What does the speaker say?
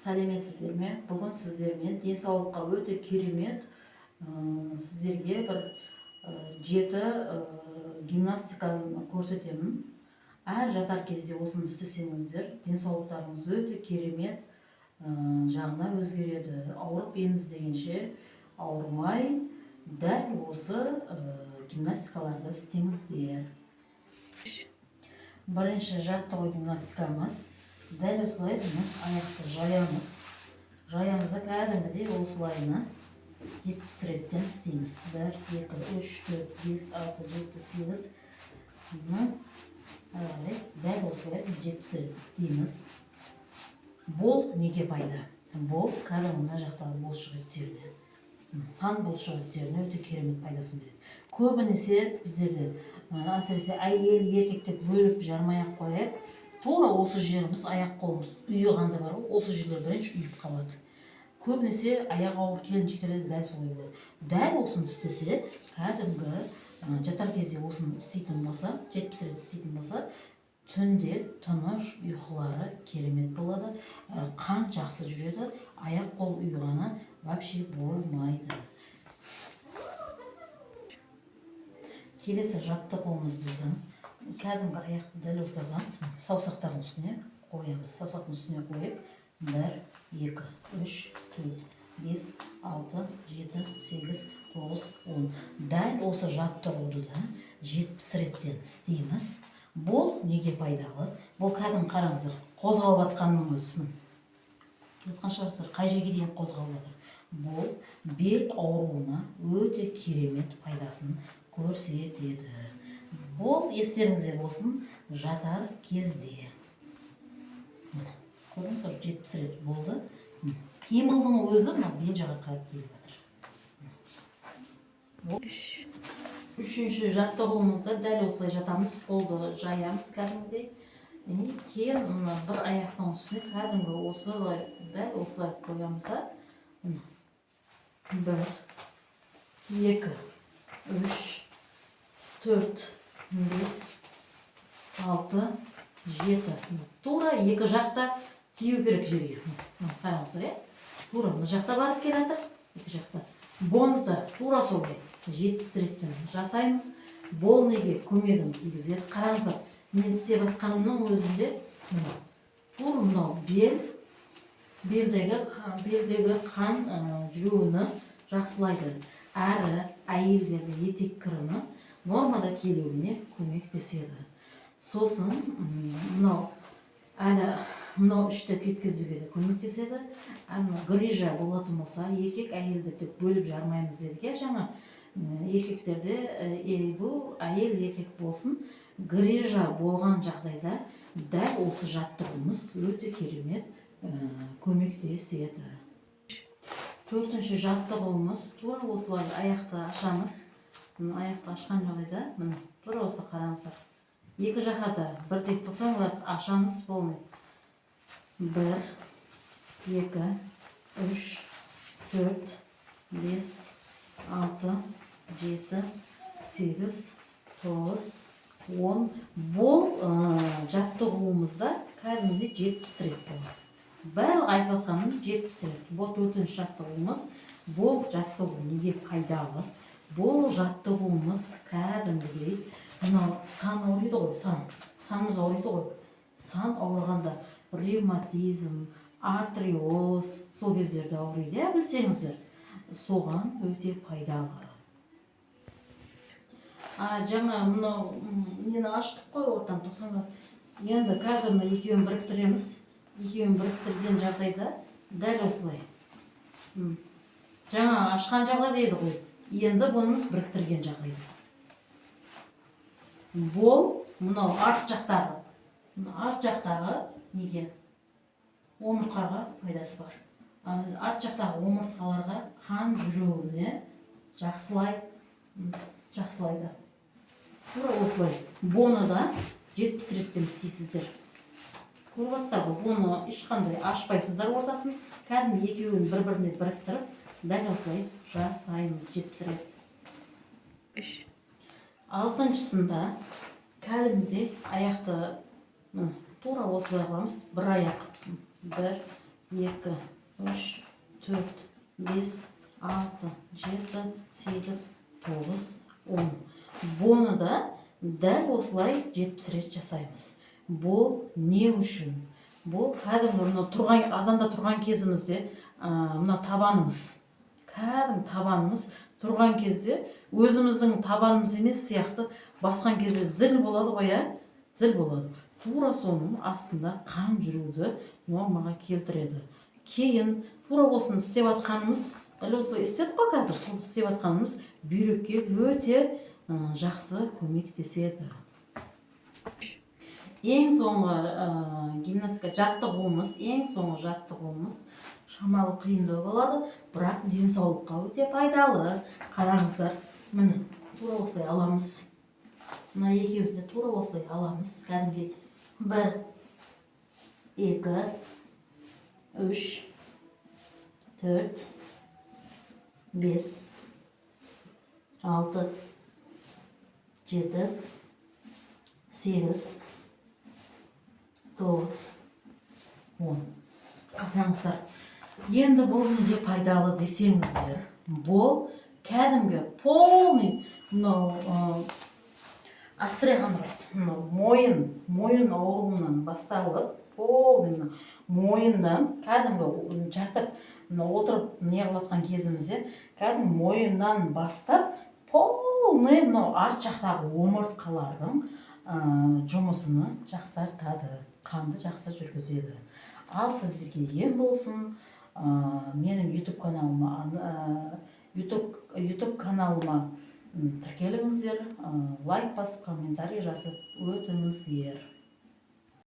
Сәлеметсіздер ме? Бүгін сіздермен денсаулыққа өте керемет сіздерге бір жеті гимнастиканы көрсетемін. Әр жатар кезде осыны істесеңіздер, денсаулықтарыңыз өте керемет жағына өзгереді. Ауырып еміз дегенше ауырмай, дәл осы гимнастикаларды істеңіздер. Бірінші жаттығу гимнастикамыз. Дәл осылай аяқты жаямыз. Жаямызда кәдімгідей осылайына 70 реттен істейміз. 1, 2, 3, 4, 5, 6, 7, 8. Дәл осылай 70 рет істейміз. Бол неге пайда? Бол кәдімгі мына жақтағы бұлшықеттеріне, сан бұлшықеттеріне өте керемет пайдасын береді. Көбінесе біздерде әсіресе әйел еркектеп бөліп жармай ақ қояйық. Тура осы жеріміз, аяқ қолымыз үйіғанда бар ғой, осы жерлер бірінші үйіп қалады. Көбінесе аяқ ауыр келіншектерде дәл солай болады. Дәл осыны істесе, кәдімгі жатар кезде осыны істейтін болса, 70 рет істейтін болса, түнде тыныш ұйқылары керемет болады. Қан жақсы жүреді, аяқ қол үйіғаны вообще болмайды. Келесі жаттығуымыз біздің кәдімгі аяқты дәл осылардан саусақтардың үстіне қоямыз. Саусақтың үстіне қойып, 1, 2, 3, 4, 5, 6, 7, 8, 9, 10. Дәл осы жаттығуды да 70 реттен істейміз. Бұл неге пайдалы? Бұл кәдімгі қараңыздар, қозғалып атқанның өзі. Айтқан шығарсыздар, қай жерге дейін қозғалып жатыр. Бұл бел ауруына өте керемет пайдасын көрсетеді. Бұл естеріңізде болсын, жатар кезде. Көрдіңіз, 70 рет болды. Қимылдың өзі бел жаға қарап келіп жатыр. Үшінші жаттығуымызда дәл осылай жатамыз, қолды жаямыз кәдімгідей. Кейін бір аяқтың үстіне кәдімгі осылай дәл осылай қоямыз да. 1, 2, 3, 4, 5, 6, 7. Тура екі жақта тию керек жерге. Қараңыздар, тура мына жақта барып келеді, екі жақта. Бұны да тура солай 70 реттен жасаймыз. Бол неге көмегін тигізеді. Қараңыздар, мен істеп атқанымның өзінде тура мынау белдегі қан жүруіні жақсылайды. Әрі әйелдердің етек кіріні нормада келуіне көмектеседі. Сосын мынау ішті кеткізуге де көмектеседі. Грижа болатын болса, еркек әйелдерді бөліп жармаймыз дедік. Жаңа еркектерде бұл әйел еркек болсын, грижа болған жағдайда дәл осы жаттығуымыз өте керемет көмектеседі. Төртінші жаттығуымыз тура осылай аяқты ашамыз. Аяқты ашқан жағдайда, тура осылай қараңыздар. Екі жаққа да 190 градус ашамыз болмайды. 1, 2, 3, 4, 5, 6, 7, 8, 9, 10. Бұл жаттығуымызда кәдімгі 70 рет болады. Бәрі айтып атқаным 70 рет. Бұл төртінші жаттығуымыз. Бұл жаттығу неге пайдалы? Бұл жаттығуымыз кәдімгідей сан ауырайды ғой, санымыз ауырайды ғой. Сан ауырғанда ревматизм, артриоз, сол кездерде ауырайды, білсеңіздер. Соған өте пайдалы. Жаңа мынау нені аштық қой ортан 90-ға. Енді қазір екеуін біріктіреміз. Екеуін біріктірген жағдайда дәл осылай. Жаңа ашқан жағдай дейді ғой. Енді бұнымыз біріктірген жағдайда. Бол мынау арт жақтағы неге? Омыртқаға пайдасы бар. Арт жақтағы омыртқаларға қан жүруіне жақсылайды. Тура осылай. Бұны да 70 реттен істейсіздер. Көріп жатсыздар ғой, бұны ешқандай ашпайсыздар ортасын. Кәдімгі екеуін бір-біріне біріктіріп, дәл осылай жасаймыз 70 рет. Алтыншысында кәдімгідей аяқты тура осылай қыламыз. Бір аяқ. 1, 2, 3, 4, 5, 6, 7, 8, 9, 10. Бұны да дәл осылай 70 рет жасаймыз. Бұл не үшін? Бұл кәдімгі мына тұрған азанда тұрған кезімізде мына табанымыз. Кәдімгі табанымыз тұрған кезде өзіміздің табанымыз емес сияқты басқан кезде зіл болады ғой, зіл болады. Тура соның астында қан жүруді нормаға келтіреді. Кейін тура осыны істеп атқанымыз, дәл осылай істедік қой қазір, сол істеп атқанымыз бүйрекке өте жақсы көмектеседі. Ең соңғы гимнастика жаттығуымыз, шамалы қиындау болады, бірақ денсаулыққа өте пайдалы. Қараңыздар, міне тура осылай аламыз. Мына екеуінде тура осылай аламыз. Кәдімгі 1, 2, 3, 4, 5, 6, 7, 8, 9, 10. Қараңыздар. Енді бұл неге пайдалы десеңіздер, бұл кәдімгі полный астраған рас. Мойын ауруынан басталып, полный мойыннан кәдімгі жатып, отырып неғылатқан кезімізде, кәдімгі мойыннан бастап, полный арт жақтағы омыртқалардың жұмысыны жақсартады, қанды жақсы жүргізеді. Ал сіздерге ем болсын, менің YouTube каналыма тіркеліңіздер, лайк басып, комментарий жазып өтіңіздер.